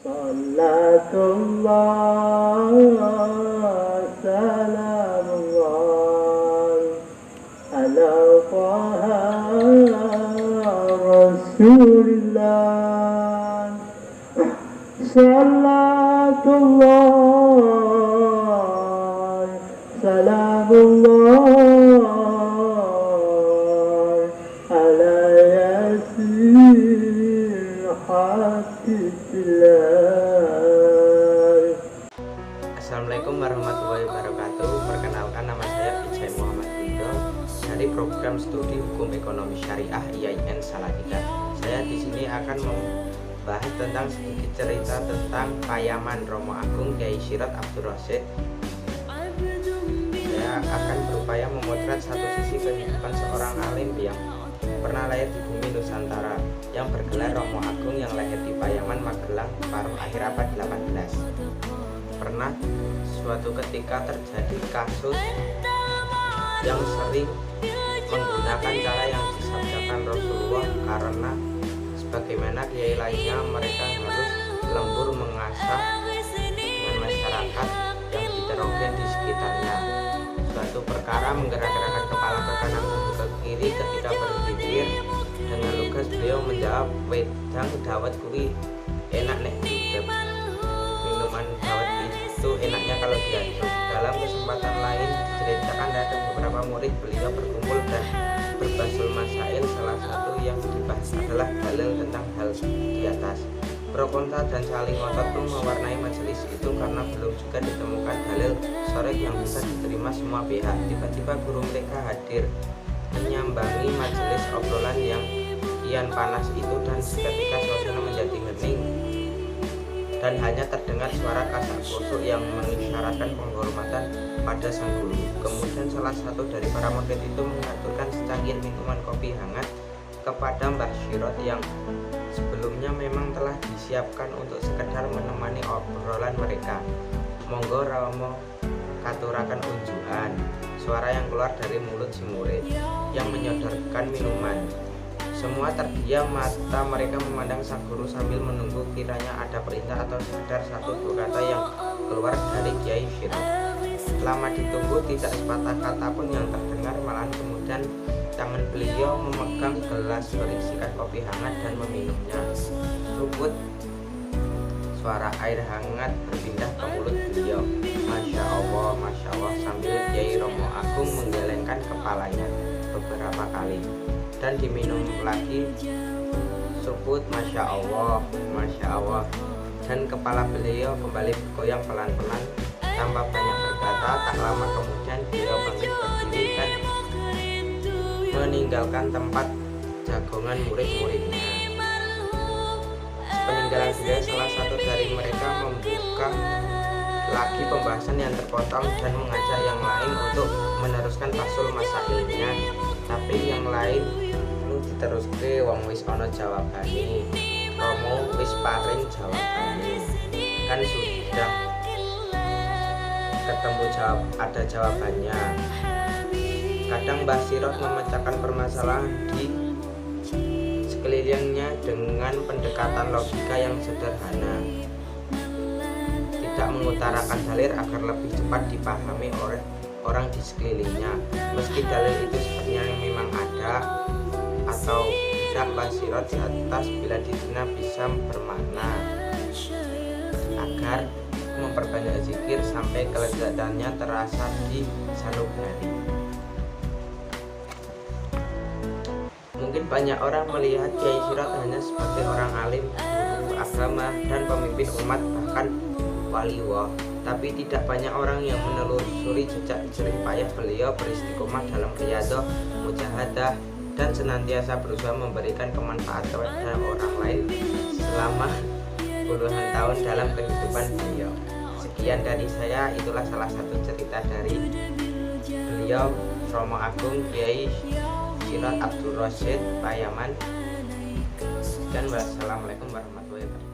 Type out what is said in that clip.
Salatullah salamullah ala taha rasulillah. Salatullah salamullah ala yasin hatibillah. Assalamualaikum warahmatullahi wabarakatuh. Perkenalkan, nama saya Ijai Muhammad Rido dari program studi Hukum Ekonomi Syariah IAIN Salatiga. Saya di sini akan membahas tentang sedikit cerita tentang Payaman Romo Agung Kyai Syirat Abdul Rasyid. Saya akan berupaya memotret satu sisi kehidupan seorang alim yang pernah lahir di bumi Nusantara, yang bergelar Romo Agung, yang lahir di Payaman, Magelang, paruh akhir abad 18. Pernah suatu ketika terjadi kasus yang sering menggunakan cara yang disabdakan Rasulullah, karena sebagaimana kiai lainnya mereka harus lembur mengasah dengan masyarakat yang heterogen di sekitarnya. Suatu perkara menggerak-gerakkan kepala ke kanan ke kiri ketika berzikir. Dengan lugas beliau menjawab, wedang dawet kuwi enak nek diudep. Minuman dawet itu enaknya kalau diaduk. Dalam kesempatan lain diceritakan ada beberapa murid beliau berkumpul dan berbasul masail. Salah satu yang dibahas adalah dalil tentang hal di atas. Pro kontra dan saling ngotot pun mewarnai majelis itu, karena belum juga ditemukan dalil sorek yang bisa diterima semua pihak. Tiba-tiba guru mereka hadir menyambangi majelis obrolan yang kian panas itu, dan seketika suasana menjadi hening dan hanya terdengar suara kasak kusuk yang mengisyaratkan penghormatan pada sang guru. Kemudian salah satu dari para murid itu mengaturkan secangkir minuman kopi hangat kepada Mbah Syirot yang sebelumnya memang telah disiapkan untuk sekedar menemani obrolan mereka. Monggo Romo katurakan unjukan, suara yang keluar dari mulut si murid yang menyodorkan minuman. Semua terdiam, mata mereka memandang sang guru sambil menunggu kiranya ada perintah atau sekedar satu dua kata yang keluar dari Kyai Syirat. Lama ditunggu, tidak sepatah kata pun yang terdengar, malahan kemudian tangan beliau memegang gelas berisikan kopi hangat dan meminumnya. Seruput suara air hangat berpindah ke mulut beliau. Masya Allah, sambil Kyai Romo Agung menggelengkan kepalanya beberapa kali dan diminum lagi. Seruput Masya Allah, dan kepala beliau kembali bergoyang pelan-pelan tanpa banyak berkata. Tak lama kemudian beliau bangkit berdiri dan meninggalkan tempat jagongan murid-muridnya. Peninggalan beliau, salah satu dari mereka membuka lagi pembahasan yang terpotong dan mengajak yang lain untuk meneruskan fasul masailnya. Tapi yang lain lu diteruske wong wis ana jawabane. Romo wis paring jawabane. Kan sudah ketemu ada jawabannya. Kadang Mbah Syirot memecahkan permasalahan di sekelilingnya dengan pendekatan logika yang sederhana, tidak mengutarakan dalil agar lebih cepat dipahami oleh orang di sekelilingnya. Meski dalil itu sepertinya memang ada atau tidak, Mbah Syirot atas bila diterima bisa bermakna agar memperbanyak zikir sampai kelezatannya terasa di sanubari. Mungkin banyak orang melihat Kyai Syirat hanya sebagai orang alim, guru agama, dan pemimpin umat, bahkan waliwah. Tapi tidak banyak orang yang menelusuri jejak jerih payah beliau beristiqomah dalam riyadhah, mujahadah, dan senantiasa berusaha memberikan kemanfaatan kepada orang lain selama puluhan tahun dalam kehidupan beliau. Sekian dari saya, itulah salah satu cerita dari beliau Romo Agung Kyai Syirat Abdul Rasyid Payaman. Dan wassalamualaikum warahmatullahi wabarakatuh.